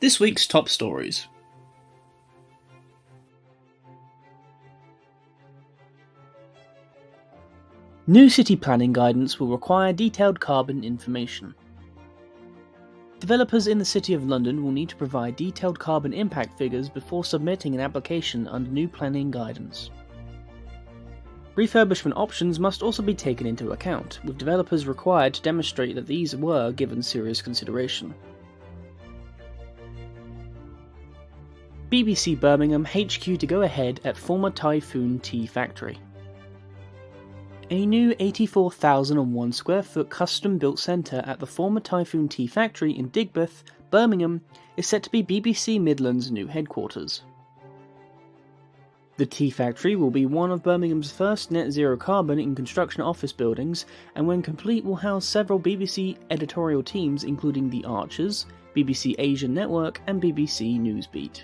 This week's top stories. New city planning guidance will require detailed carbon information. Developers in the City of London will need to provide detailed carbon impact figures before submitting an application under new planning guidance. Refurbishment options must also be taken into account, with developers required to demonstrate that these were given serious consideration. BBC Birmingham HQ to go ahead at former Typhoo tea factory. A new 84,001 square foot custom-built centre at the former Typhoo tea factory in Digbeth, Birmingham, is set to be BBC Midlands' new headquarters. The tea factory will be one of Birmingham's first net zero carbon in construction office buildings, and when complete will house several BBC editorial teams including The Archers, BBC Asian Network and BBC Newsbeat.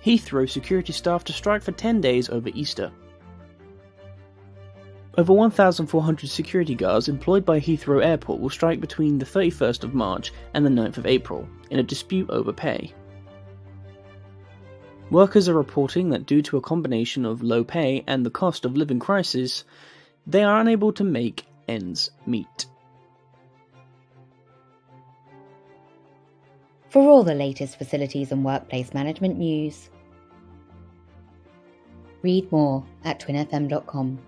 Heathrow security staff to strike for 10 days over Easter. Over 1,400 security guards employed by Heathrow Airport will strike between the 31st of March and the 9th of April, in a dispute over pay. Workers are reporting that due to a combination of low pay and the cost of living crisis, they are unable to make ends meet. For all the latest facilities and workplace management news, read more at TWinFM.com.